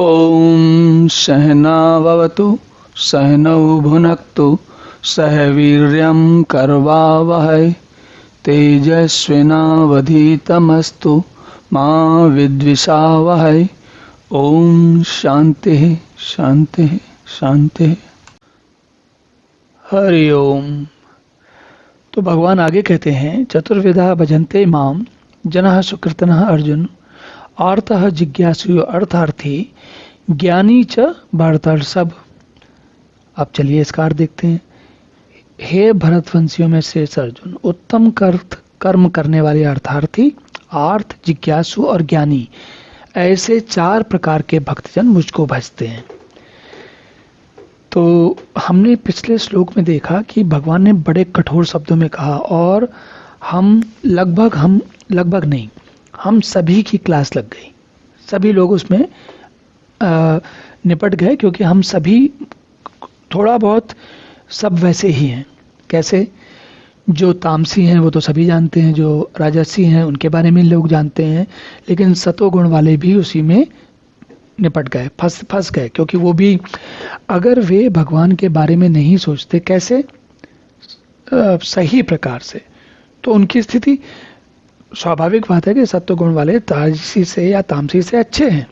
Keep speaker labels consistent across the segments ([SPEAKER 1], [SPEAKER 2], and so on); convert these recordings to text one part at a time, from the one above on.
[SPEAKER 1] ॐ सहनाववतु सहनौ भुनक्तु सह वीर्यं करवावहै तेजस्विनावधीतमस्तु मा विद्विषावहै। ओम शांति शांति शांति। हरि ओम। तो भगवान आगे कहते हैं, चतुर्विधा भजन्ते माम जनः सुकृतनः अर्जुन आर्तः जिज्ञासु अर्थार्थी ज्ञानी च भरतर्षभ। अब चलिए इसका अर्थ देखते हैं। हे भरतवंशियों में श्रेष्ठ अर्जुन, उत्तम कर्म करने वाले अर्थार्थी, आर्थ, जिज्ञासु और ज्ञानी, ऐसे चार प्रकार के भक्तजन मुझको भजते हैं। तो हमने पिछले श्लोक में देखा कि भगवान ने बड़े कठोर शब्दों में कहा और हम लगभग नहीं, हम सभी की क्लास लग गई, सभी लोग उसमें निपट गए, क्योंकि हम सभी थोड़ा बहुत सब वैसे ही हैं। कैसे? जो तामसी हैं वो तो सभी जानते हैं, जो राजसी हैं उनके बारे में लोग जानते हैं, लेकिन सतोगुण वाले भी उसी में निपट गए, फंस गए, क्योंकि वो भी अगर वे भगवान के बारे में नहीं सोचते कैसे सही प्रकार से, तो उनकी स्थिति स्वाभाविक बात है कि सत्वगुण वाले राजसी से या तामसी से अच्छे हैं,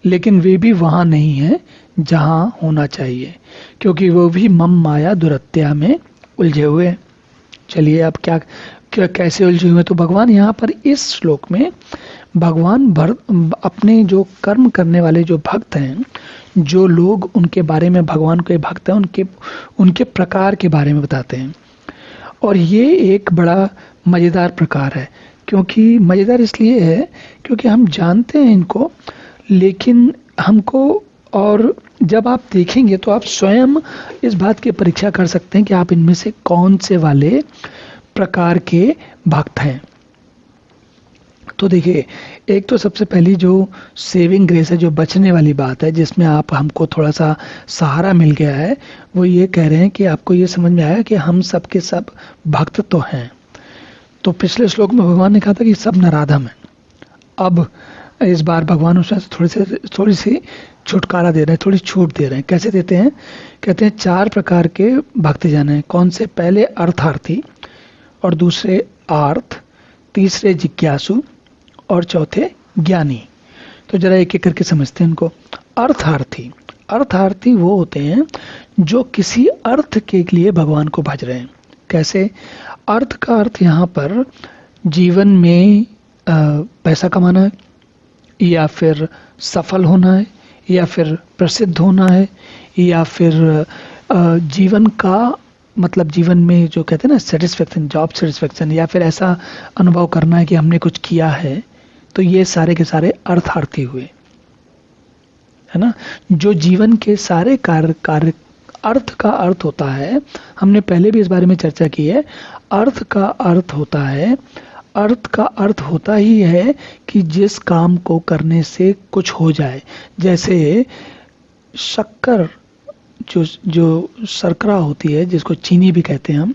[SPEAKER 1] लेकिन वे भी वहाँ नहीं हैं जहाँ होना चाहिए, क्योंकि वो भी मम माया दुरत्या में उलझे हुए हैं। चलिए अब क्या कैसे उलझे हुए? तो भगवान यहाँ पर इस श्लोक में भगवान अपने जो कर्म करने वाले जो भक्त हैं, जो लोग उनके बारे में भगवान के भक्त हैं, उनके प्रकार के बारे में बताते हैं। और ये एक बड़ा मज़ेदार प्रकार है, क्योंकि मज़ेदार इसलिए है क्योंकि हम जानते हैं इनको, लेकिन हमको, और जब आप देखेंगे तो आप स्वयं इस बात की परीक्षा कर सकते हैं कि आप इनमें से कौन से वाले प्रकार के भक्त हैं। तो देखिए, एक तो सबसे पहली जो सेविंग ग्रेस है, जो बचने वाली बात है, जिसमें आप हमको थोड़ा सा सहारा मिल गया है, वो ये कह रहे हैं कि आपको ये समझ में आया कि हम सब के सब भक्त तो हैं। तो पिछले श्लोक में भगवान ने कहा था कि सब नराधम हैं। अब इस बार भगवान उसमें थोड़ी सी छुटकारा दे रहे हैं, थोड़ी छूट दे रहे हैं। कैसे देते हैं? कहते हैं चार प्रकार के भक्तजन हैं। कौन से? पहले अर्थार्थी, और दूसरे आर्थ, तीसरे जिज्ञासु और चौथे ज्ञानी। तो जरा एक एक करके समझते हैं इनको। अर्थार्थी वो होते हैं जो किसी अर्थ के लिए भगवान को भज रहे हैं। कैसे? अर्थ का अर्थ यहाँ पर जीवन में पैसा कमाना है, या फिर सफल होना है, या फिर प्रसिद्ध होना है, या फिर जीवन का मतलब जीवन में जो कहते हैं ना सेटिस्फेक्शन, जॉब सेटिस्फेक्शन, या फिर ऐसा अनुभव करना है कि हमने कुछ किया है। तो ये सारे के सारे अर्थार्थी हुए, है ना। जो जीवन के सारे कार्य अर्थ का अर्थ होता है, हमने पहले भी इस बारे में चर्चा की है। अर्थ का अर्थ होता ही है कि जिस काम को करने से कुछ हो जाए। जैसे शक्कर, जो शर्करा होती है, जिसको चीनी भी कहते हैं हम,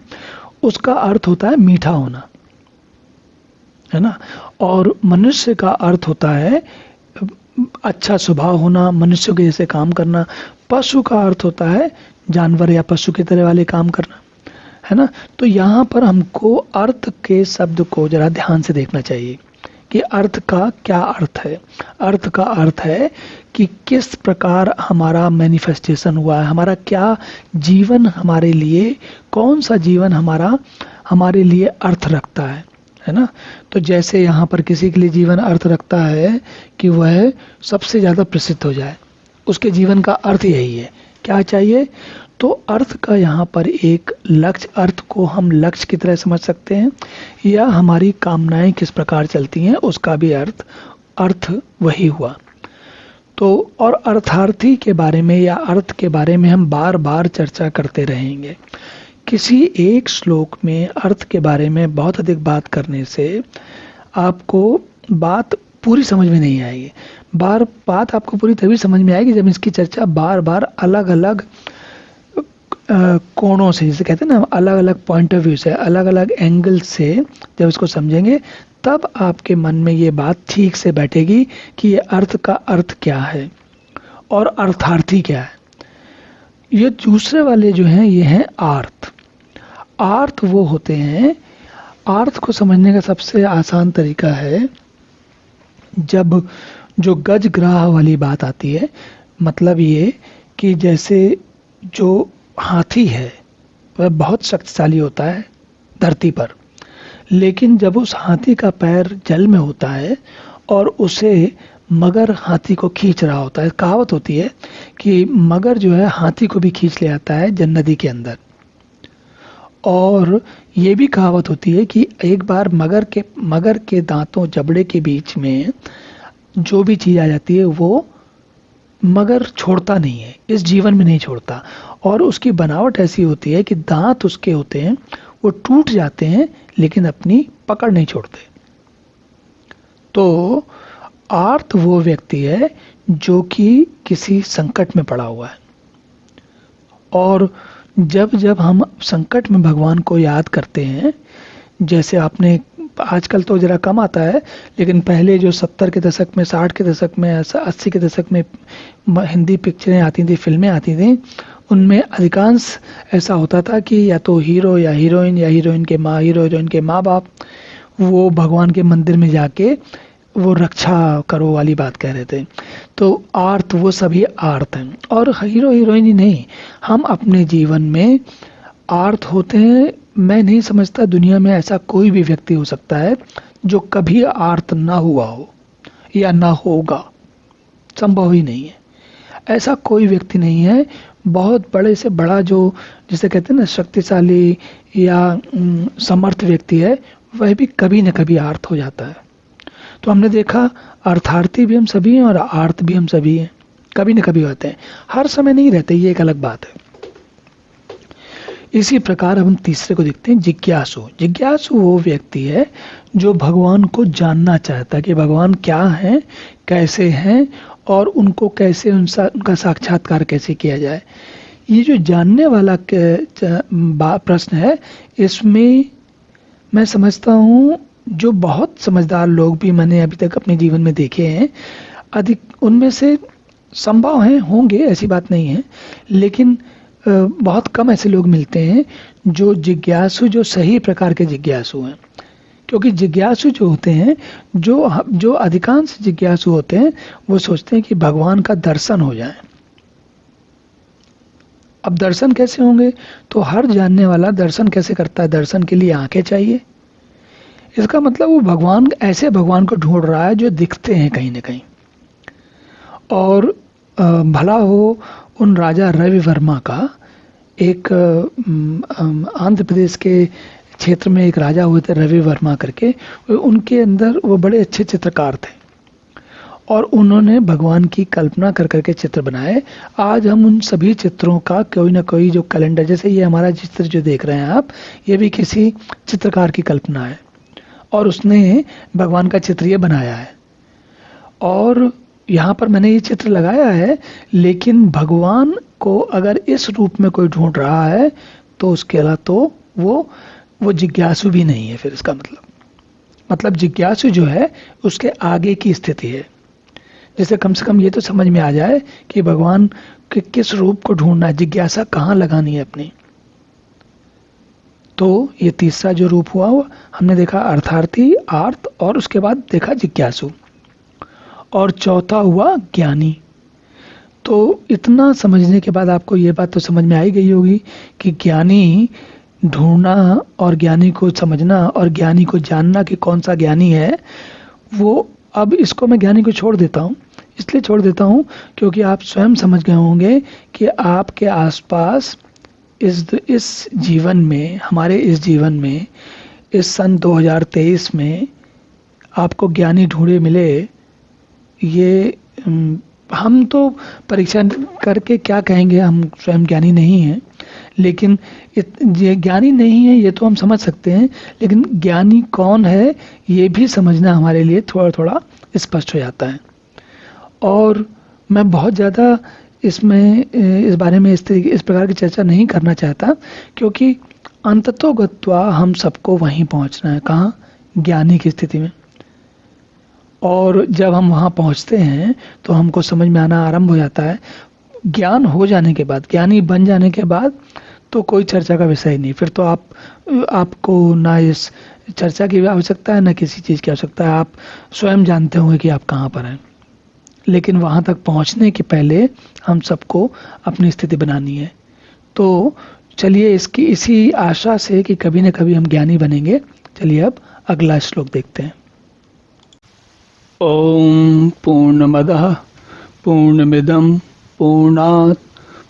[SPEAKER 1] उसका अर्थ होता है मीठा होना, है ना। और मनुष्य का अर्थ होता है अच्छा स्वभाव होना, मनुष्य के जैसे काम करना। पशु का अर्थ होता है जानवर या पशु की तरह वाले काम करना, है ना। तो यहाँ पर हमको अर्थ के शब्द को जरा ध्यान से देखना चाहिए कि अर्थ का क्या अर्थ है। अर्थ का अर्थ है कि किस प्रकार हमारा मैनिफेस्टेशन हुआ है, हमारा क्या जीवन, हमारे लिए कौन सा जीवन हमारे लिए अर्थ रखता है ना। तो जैसे यहाँ पर किसी के लिए जीवन अर्थ रखता है कि वह सबसे ज़्यादा प्रसिद्ध हो जाए, उसके जीवन का अर्थ यही है। क्या चाहिए? तो अर्थ का यहाँ पर एक लक्ष्य, अर्थ को हम लक्ष्य की तरह समझ सकते हैं, या हमारी कामनाएं किस प्रकार चलती हैं उसका भी अर्थ वही हुआ। तो और अर्थार्थी के बारे में या अर्थ के बारे में हम बार बार चर्चा करते रहेंगे। किसी एक श्लोक में अर्थ के बारे में बहुत अधिक बात करने से आपको बात पूरी समझ में नहीं आएगी। बात आपको पूरी तभी समझ में आएगी जब इसकी चर्चा बार बार अलग अलग कोणों से, जैसे कहते हैं ना, अलग अलग पॉइंट ऑफ व्यू से, अलग अलग एंगल से जब इसको समझेंगे, तब आपके मन में ये बात ठीक से बैठेगी कि ये अर्थ का अर्थ क्या है। और अर्थार्थी क्या है। ये दूसरे वाले जो हैं ये हैं आर्त। आर्त वो होते हैं, आर्त को समझने का सबसे आसान तरीका है जब जो गज ग्राह वाली बात आती है, मतलब ये कि जैसे जो हाथी है वह बहुत शक्तिशाली होता है धरती पर, लेकिन जब उस हाथी का पैर जल में होता है और उसे मगर हाथी को खींच रहा होता है, कहावत होती है कि मगर जो है हाथी को भी खींच ले आता है जन नदी के अंदर। और ये भी कहावत होती है कि एक बार मगर के दांतों जबड़े के बीच में जो भी चीज आ जाती है वो मगर छोड़ता नहीं है, इस जीवन में नहीं छोड़ता। और उसकी बनावट ऐसी होती है कि दांत उसके होते हैं वो टूट जाते हैं लेकिन अपनी पकड़ नहीं छोड़ते। तो आर्त वो व्यक्ति है जो कि किसी संकट में पड़ा हुआ है, और जब जब हम संकट में भगवान को याद करते हैं, जैसे आपने आजकल तो जरा कम आता है, लेकिन पहले जो 70 के दशक में, 60 के दशक में, 80 के दशक में हिंदी पिक्चरें आती थी, फिल्में आती थी, उनमें अधिकांश ऐसा होता था कि या तो हीरो या हीरोइन के माँ, हीरो हीरोइन के माँ बाप वो भगवान के मंदिर में जाके वो रक्षा करो वाली बात कह रहे थे। तो आर्त वो सभी आर्त हैं, और हीरो हीरोइन ही नहीं, हम अपने जीवन में आर्त होते हैं। मैं नहीं समझता दुनिया में ऐसा कोई भी व्यक्ति हो सकता है जो कभी आर्त ना हुआ हो या ना होगा, संभव ही नहीं है। ऐसा कोई व्यक्ति नहीं है बहुत बड़े से बड़ा जो जिसे कहते हैं ना शक्तिशाली या समर्थ व्यक्ति है, वह भी कभी न कभी आर्त हो जाता है। तो हमने देखा अर्थार्थी भी हम सभी हैं और आर्त भी हम सभी हैं, कभी न कभी होते हैं, हर समय नहीं रहते, ये एक अलग बात है। इसी प्रकार अब हम तीसरे को देखते हैं, जिज्ञासु। जिज्ञासु वो व्यक्ति है जो भगवान को जानना चाहता है कि भगवान क्या हैं, कैसे हैं, और उनको कैसे उनका साक्षात्कार कैसे किया जाए। ये जो जानने वाला प्रश्न है, इसमें मैं समझता हूँ जो बहुत समझदार लोग भी मैंने अभी तक अपने जीवन में देखे हैं, अधिक उनमें से संभव हैं, होंगे, ऐसी बात नहीं है, लेकिन बहुत कम ऐसे लोग मिलते हैं जो जिज्ञासु, जो सही प्रकार के जिज्ञासु हैं। क्योंकि जिज्ञासु जो होते हैं, जो अधिकांश जिज्ञासु होते हैं, वो सोचते हैं कि भगवान का दर्शन हो जाए। अब दर्शन कैसे होंगे, तो हर जानने वाला दर्शन कैसे करता है, दर्शन के लिए आंखें चाहिए। इसका मतलब वो भगवान, ऐसे भगवान को ढूंढ रहा है जो दिखते हैं कहीं ना कहीं। और भला हो उन राजा रवि वर्मा का, एक आंध्र प्रदेश के क्षेत्र में एक राजा हुए थे रवि वर्मा करके, उनके अंदर वो बड़े अच्छे चित्रकार थे और उन्होंने भगवान की कल्पना कर करके चित्र बनाए। आज हम उन सभी चित्रों का कोई ना कोई जो कैलेंडर, जैसे ये हमारा चित्र जो देख रहे हैं आप, ये भी किसी चित्रकार की कल्पना है और उसने भगवान का चित्र ये बनाया है। और यहाँ पर मैंने ये चित्र लगाया है, लेकिन भगवान को अगर इस रूप में कोई ढूंढ रहा है तो उसके अलावा तो वो जिज्ञासु भी नहीं है। फिर इसका मतलब जिज्ञासु जो है उसके आगे की स्थिति है। जैसे कम से कम ये तो समझ में आ जाए कि भगवान के किस रूप को ढूंढना है, जिज्ञासा कहाँ लगानी है अपनी। तो ये तीसरा जो रूप हुआ वो हमने देखा अर्थार्थी, आर्त, और उसके बाद देखा जिज्ञासु, और चौथा हुआ ज्ञानी। तो इतना समझने के बाद आपको ये बात तो समझ में आई गई होगी कि ज्ञानी ढूंढना और ज्ञानी को समझना और ज्ञानी को जानना कि कौन सा ज्ञानी है वो। अब इसको मैं ज्ञानी को छोड़ देता हूँ, इसलिए छोड़ देता हूँ क्योंकि आप स्वयं समझ गए होंगे कि आपके आसपास इस जीवन में, हमारे इस जीवन में, इस सन 2023 में आपको ज्ञानी ढूंढे मिले। ये हम तो परीक्षा करके क्या कहेंगे, हम स्वयं ज्ञानी नहीं हैं, लेकिन ये ज्ञानी नहीं है ये तो हम समझ सकते हैं, लेकिन ज्ञानी कौन है ये भी समझना हमारे लिए थोड़ा थोड़ा स्पष्ट हो जाता है। और मैं बहुत ज़्यादा इसमें इस बारे में इस प्रकार की चर्चा नहीं करना चाहता, क्योंकि अंततोगत्वा हम सबको वहीं पहुंचना है, कहाँ, ज्ञानी की स्थिति में। और जब हम वहाँ पहुँचते हैं तो हमको समझ में आना आरंभ हो जाता है। ज्ञान हो जाने के बाद, ज्ञानी बन जाने के बाद तो कोई चर्चा का विषय नहीं। फिर तो आपको ना इस चर्चा की भी आवश्यकता है, ना किसी चीज़ की आवश्यकता है। आप स्वयं जानते होंगे कि आप कहाँ पर हैं। लेकिन वहाँ तक पहुँचने के पहले हम सबको अपनी स्थिति बनानी है। तो चलिए इसी आशा से कि कभी न कभी हम ज्ञानी बनेंगे, चलिए अब अगला श्लोक देखते हैं। ओम पूर्णमदः पूर्णमिदं पूर्णात्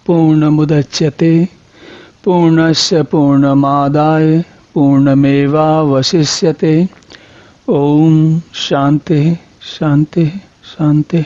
[SPEAKER 1] पूर्णमुदच्यते पूर्णस्य पूर्णमादाय पूर्णमेवावशिष्यते। ओम शांति शांति शांति।